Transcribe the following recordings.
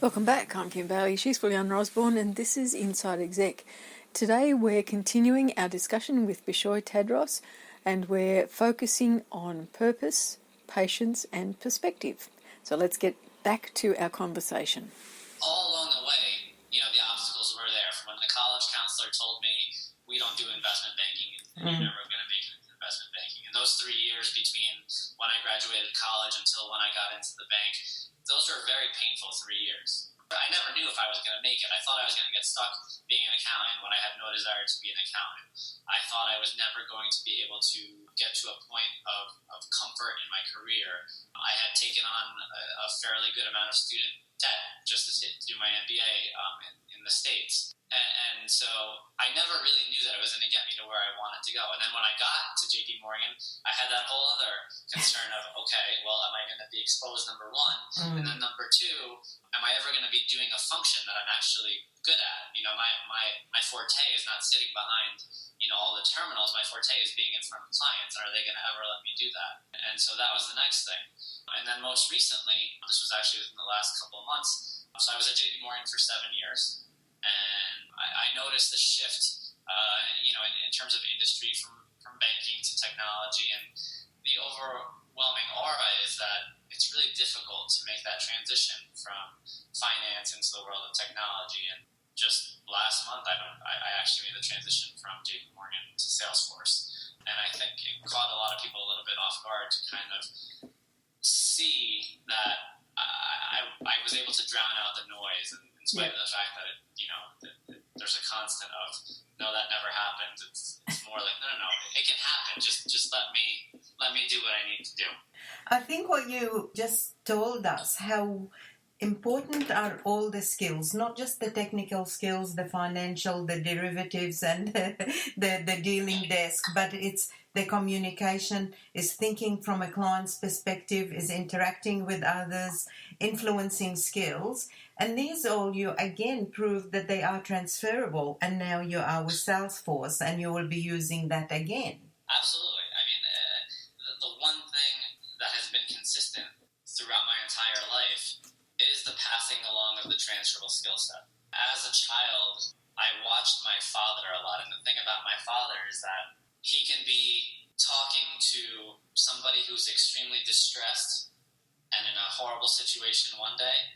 Welcome back. I'm Kim Bailey. She's Fulyana Osborne, and this is Inside Exec. Today we're continuing our discussion with Bishoy Tadros, and we're focusing on purpose, patience, and perspective. So let's get back to our conversation. All along the way, the obstacles were there. From when the college counselor told me, we don't do investment banking, and you're never going to make it into investment banking. And those 3 years between when I graduated college until when I got into the bank, those were very painful 3 years. I never knew if I was going to make it. I thought I was going to get stuck being an accountant when I had no desire to be an accountant. I thought I was never going to be able to get to a point of comfort in my career. I had taken on a fairly good amount of student debt just to do my MBA in the States. And so I never really knew that it was going to get me to where I wanted to go. And then when I got to JP Morgan, I had that whole other concern of, okay, well, am I going to be exposed, number one? And then number two, am I ever going to be doing a function that I'm actually good at? My forte is not sitting behind, all the terminals. My forte is being in front of clients. Are they going to ever let me do that? And so that was the next thing. And then most recently, this was actually within the last couple of months, so I was at JP Morgan for 7 years. And I noticed the shift, in terms of industry from banking to technology, and the overwhelming aura is that it's really difficult to make that transition from finance into the world of technology. And just last month, I actually made the transition from JP Morgan to Salesforce, and I think it caught a lot of people a little bit off guard to kind of see that I was able to drown out the noise, and in spite of the fact that there's a constant of no, that never happens. It's more like no, it can happen. Just let me do what I need to do. I think what you just told us, how important are all the skills, not just the technical skills, the financial, the derivatives, and the dealing desk, but it's the communication, is thinking from a client's perspective, is interacting with others, influencing skills. And these all, you again prove that they are transferable. And now you are with Salesforce and you will be using that again. Absolutely. I mean, the one thing that has been consistent throughout my entire life is the passing along of the transferable skill set. As a child, I watched my father a lot. And the thing about my father is that he can be talking to somebody who's extremely distressed and in a horrible situation one day,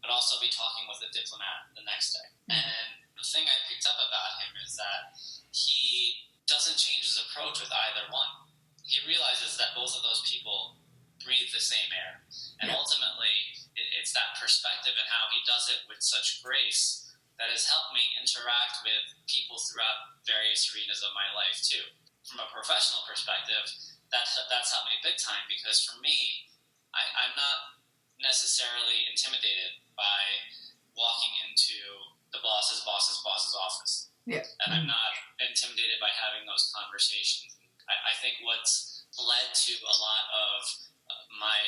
but also be talking with a diplomat the next day. And the thing I picked up about him is that he doesn't change his approach with either one. He realizes that both of those people breathe the same air. And ultimately, it's that perspective and how he does it with such grace that has helped me interact with people throughout various arenas of my life too. From a professional perspective, that's helped me big time, because for me, I'm not necessarily intimidated by walking into the boss's office. Yeah. And I'm not intimidated by having those conversations. I think what's led to a lot of my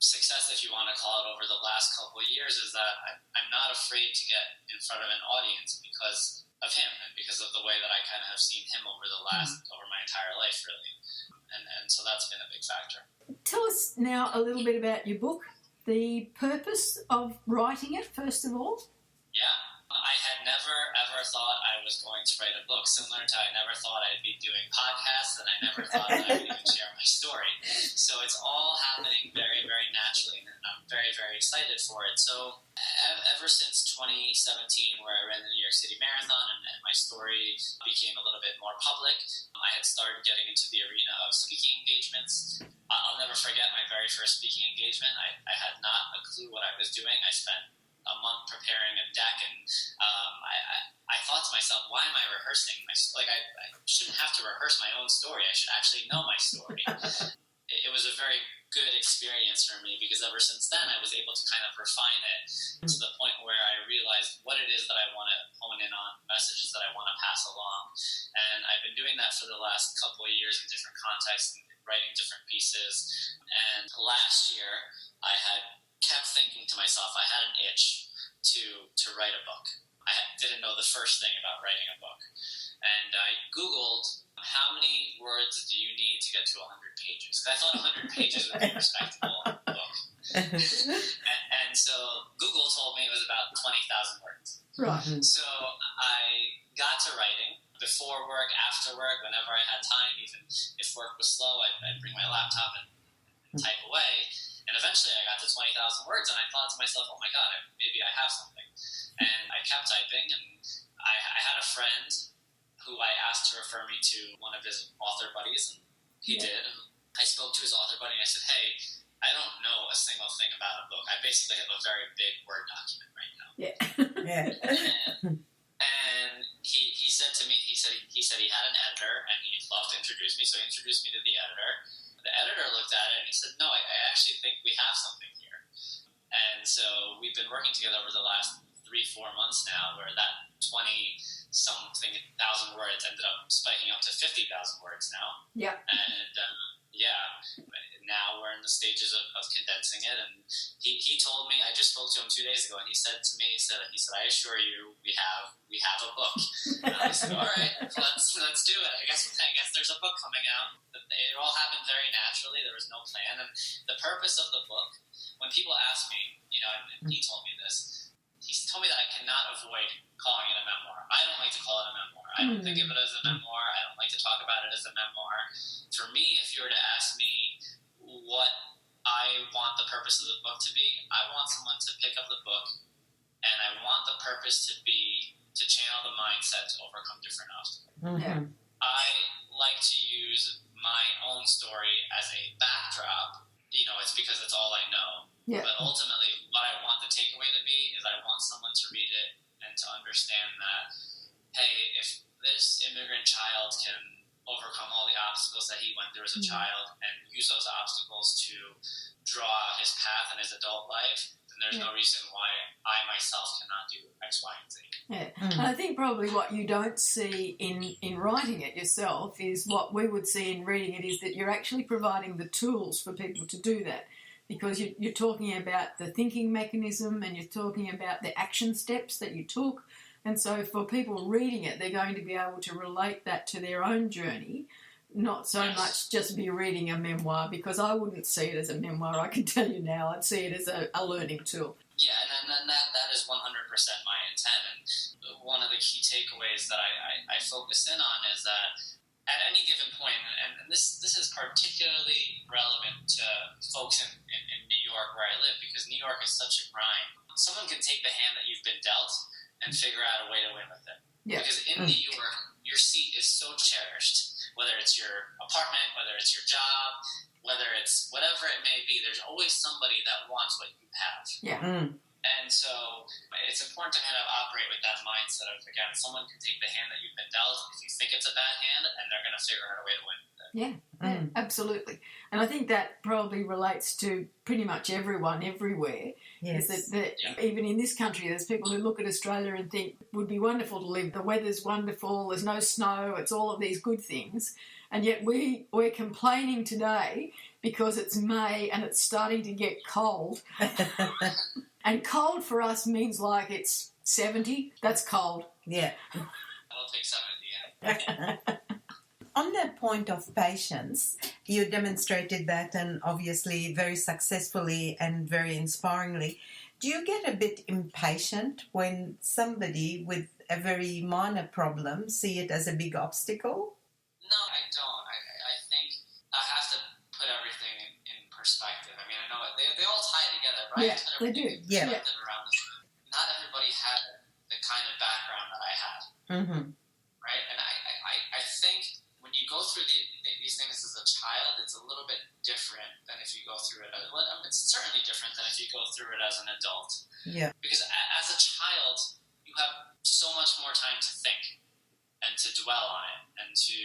success, if you want to call it, over the last couple of years is that I'm not afraid to get in front of an audience because of him and because of the way that I kind of have seen him over my entire life, really. And so that's been a big factor. Tell us now a little bit about your book, the purpose of writing it, first of all. Yeah. I had never, ever thought I was going to write a book, similar to I never thought I'd be doing podcasts, and I never thought that I would even share my story. So it's all happening very, very naturally, and I'm very, very excited for it. So ever since 2017, where I ran the New York City Marathon and my story became a little bit more public, I had started getting into the arena of speaking engagements. I'll never forget my very first speaking engagement. I had not a clue what I was doing. I spent a month preparing a deck, and I thought to myself, why am I rehearsing my story? I shouldn't have to rehearse my own story. I should actually know my story. It was a very good experience for me, because ever since then I was able to kind of refine it to the point where I realized what it is that I want to hone in on, messages that I want to pass along. And I've been doing that for the last couple of years in different contexts and writing different pieces. And last year I had kept thinking to myself, I had an itch to write a book. I didn't know the first thing about writing a book. And I Googled, how many words do you need to get to 100 pages? Because I thought 100 pages would be a respectable book. And so Google told me it was Right. So I got to writing before work, after work, whenever I had time. Even if work was slow, I'd bring my laptop and type away. And eventually I got to 20,000 words, and I thought to myself, oh my God, maybe I have something. And I kept typing, and I had a friend who I asked to refer me to one of his author buddies, and he did. And I spoke to his author buddy, and I said, hey, I don't know a single thing about a book. I basically have a very big Word document right now. And he said to me, he said he had an editor, and he'd love to introduce me, so he introduced me to the editor. The editor looked at it, and he said, no, I actually think we have something here. And so we've been working together over the last 3-4 months now, where that 20-something thousand words ended up spiking up to 50,000 words now. Yeah. And now we're in the stages of condensing it. And he told me, I just spoke to him 2 days ago, and he said to me, he said, I assure you, we have a book. And I said, all right, let's do it. I guess there's a book coming out. It all happened very naturally. There was no plan. And the purpose of the book, when people ask me, and he told me this, he told me that I cannot avoid calling it a memoir. I don't like to call it a memoir. I don't think of it as a memoir. I don't like to talk about it as a memoir. For me, if you were to ask me what I want the purpose of the book to be, I want someone to pick up the book, and I want the purpose to be to channel the mindset to overcome different obstacles. Yeah. I like to use my own story as a backdrop. It's because it's all I know. Yeah. But ultimately, what I want the takeaway to be is I want someone to read it and to understand that, hey, if this immigrant child can overcome all the obstacles that he went through as a child and use those obstacles to draw his path in his adult life, then there's no reason why I myself cannot do X, Y, and Z. Yeah. And I think probably what you don't see in writing it yourself is what we would see in reading it is that you're actually providing the tools for people to do that, because you're talking about the thinking mechanism and you're talking about the action steps that you took. And so for people reading it, they're going to be able to relate that to their own journey, not so much just be reading a memoir, because I wouldn't see it as a memoir, I can tell you now. I'd see it as a learning tool. Yeah, and that is 100% my intent. And one of the key takeaways that I focus in on is that at any given point, and this is particularly relevant to folks in New York where I live, because New York is such a grind. Someone can take the hand that you've been dealt and figure out a way to win with it. Yeah. Because in New York, your seat is so cherished, whether it's your apartment, whether it's your job, whether it's whatever it may be, there's always somebody that wants what you have. Yeah. And so it's important to kind of operate with that mindset of, again, someone can take the hand that you've been dealt if you think it's a bad hand, and they're going to figure out a way to win with it. Yeah, absolutely. And I think that probably relates to pretty much everyone, everywhere. Yes. Is that even in this country, there's people who look at Australia and think it would be wonderful to live. The weather's wonderful, there's no snow, it's all of these good things. And yet we're complaining today because it's May and it's starting to get cold. And cold for us means like it's 70. That's cold. Yeah. I'll take 70, yeah. On the point of patience, you demonstrated that, and obviously very successfully and very inspiringly. Do you get a bit impatient when somebody with a very minor problem see it as a big obstacle? No, I don't. I think I have to put everything in perspective. I mean, I know they all tie together, right? Yeah, they do. Yeah. Around this. Not everybody had the kind of background that I had. Mm-hmm. Right? And I think when you go through these things as a child, it's a little bit different than if you go through it. It's certainly different than if you go through it as an adult. Yeah. Because as a child, you have so much more time to think and to dwell on it and to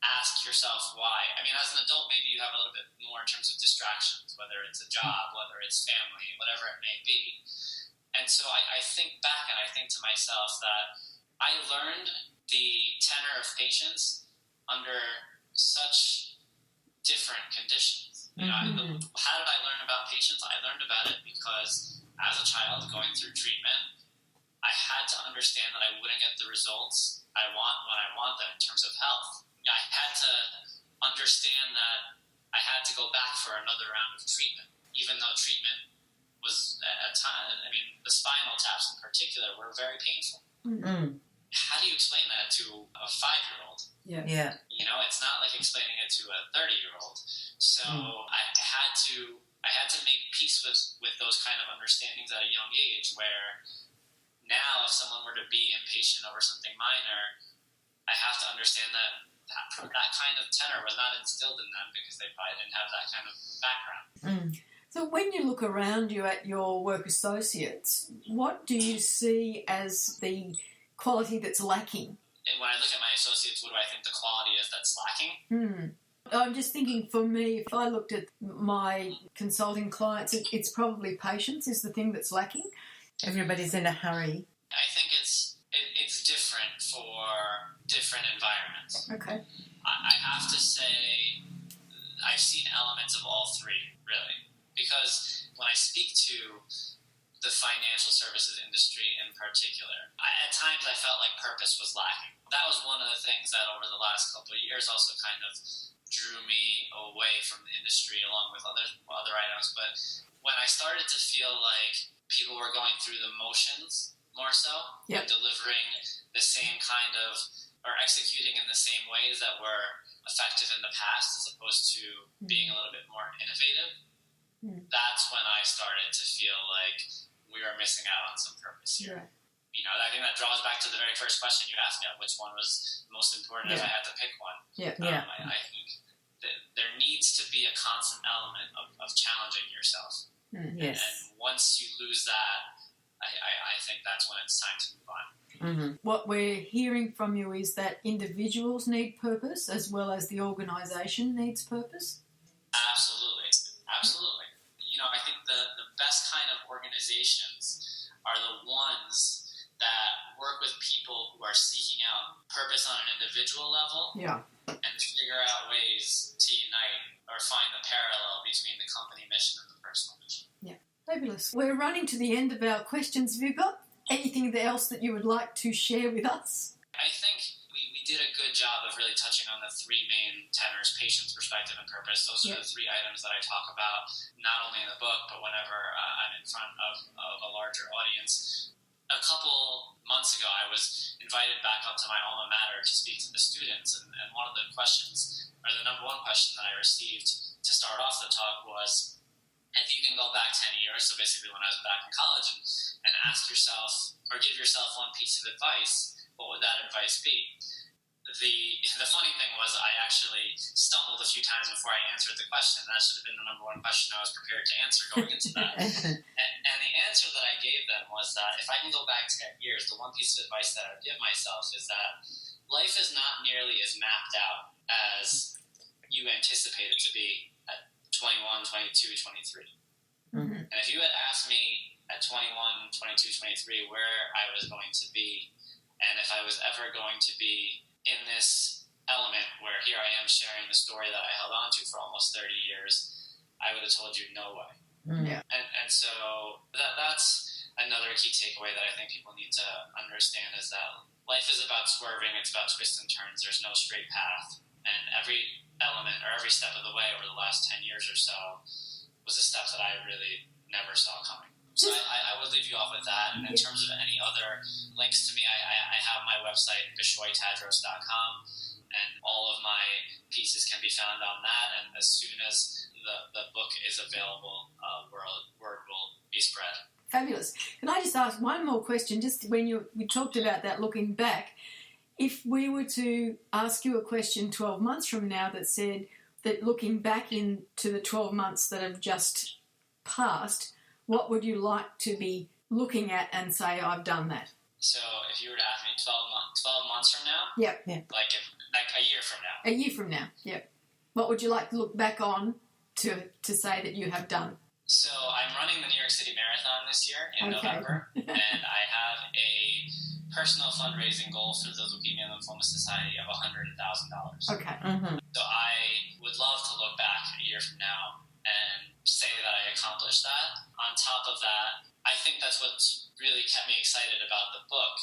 ask yourself why. I mean, as an adult, maybe you have a little bit more in terms of distractions, whether it's a job, whether it's family, whatever it may be. And so I think back and I think to myself that I learned the tenor of patience under such different conditions. You know, how did I learn about patience? I learned about it because as a child going through treatment, I had to understand that I wouldn't get the results I want when I want them in terms of health. I had to understand that I had to go back for another round of treatment, even though treatment was at time. I mean, the spinal taps in particular were very painful. Mm. How do you explain that to a 5-year-old? Yeah. You know, it's not like explaining it to a 30-year-old. So I had to make peace with those kind of understandings at a young age, where now if someone were to be impatient over something minor, I have to understand that kind of tenor was not instilled in them because they probably didn't have that kind of background. So when you look around you at your work associates, what do you see as the quality that's lacking? And when I look at my associates, what do I think the quality is that's lacking? I'm just thinking, for me, if I looked at my consulting clients, it's probably patience is the thing that's lacking. Everybody's in a hurry. I think it's different for different environments. Okay. I have to say I've seen elements of all three, really. Because when I speak to the financial services industry in particular, at times I felt like purpose was lacking. That was one of the things that over the last couple of years also kind of drew me away from the industry along with other items. But when I started to feel like people were going through the motions more so, and delivering the same kind of, or executing in the same ways that were effective in the past as opposed to being a little bit more innovative, that's when I started to feel like we were missing out on some purpose here. Yeah. You know, I think that draws back to the very first question you asked me, which one was most important if I had to pick one. I think that there needs to be a constant element of challenging yourself. Yes. And once you lose that, I think that's when it's time to move on. What we're hearing from you is that individuals need purpose as well as the organisation needs purpose? Absolutely. You know, I think the best kind of organizations are the ones that work with people who are seeking out purpose on an individual level and figure out ways to unite or find the parallel between the company mission and the personal mission. Yeah, fabulous. We're running to the end of our questions. Have you got anything else that you would like to share with us? I think we did a good job of really touching on the three main tenors: patience, perspective, and purpose. Those are the three items that I talk about, not only in the book, but whenever I'm in front of a larger audience. A couple months ago, I was invited back up to my alma mater to speak to the students, and one of the questions, or the number one question that I received to start off the talk was, if you can go back 10 years, so basically when I was back in college, and ask yourself, or give yourself one piece of advice, what would that advice be? The funny thing was I actually stumbled a few times before I answered the question. That should have been the number one question I was prepared to answer going into that. and the answer that I gave them was that if I can go back 10 years, the one piece of advice that I would give myself is that life is not nearly as mapped out as you anticipate it to be at 21, 22, 23. And if you had asked me at 21, 22, 23 where I was going to be, and if I was ever going to be in this element where here I am sharing the story that I held on to for almost 30 years, I would have told you no way. And so that's another key takeaway that I think people need to understand, is that life is about swerving, it's about twists and turns, there's no straight path. And every element or every step of the way over the last 10 years or so was a step that I really never saw coming. So I would leave you off with that. And in terms of any other links to me, I have my website, bishoytadros.com, and all of my pieces can be found on that. And as soon as the book is available, word will be spread. Fabulous. Can I just ask one more question? Just when you talked about that looking back, if we were to ask you a question 12 months from now that said that looking back into the 12 months that have just passed, what would you like to be looking at and say, I've done that? So if you were to ask me 12 months from now? Yep. Like a year from now? A year from now, yep. What would you like to look back on to say that you have done? So I'm running the New York City Marathon this year in November, and I have a personal fundraising goal for the Leukemia and Lymphoma Society of $100,000. Okay. So I would love to look back a year from now and say that I accomplished that. On top of that, I think that's what's really kept me excited about the book,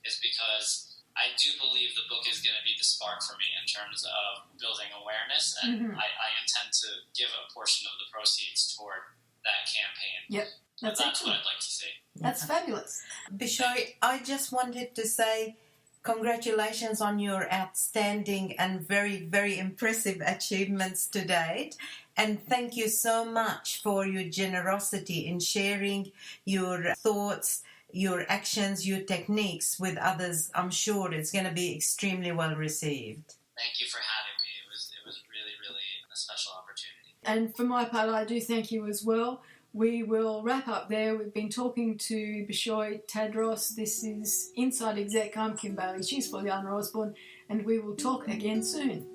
is because I do believe the book is going to be the spark for me in terms of building awareness, and I intend to give a portion of the proceeds toward that campaign. Yep. That's what excellent. I'd like to see. That's fabulous. Bishoy, I just wanted to say congratulations on your outstanding and very, very impressive achievements to date. And thank you so much for your generosity in sharing your thoughts, your actions, your techniques with others. I'm sure it's going to be extremely well received. Thank you for having me. It was really, really a special opportunity. And for my part, I do thank you as well. We will wrap up there. We've been talking to Bishoy Tadros. This is Inside Exec. I'm Kim Bailey. She's Fulyana Osborne. And we will talk again soon.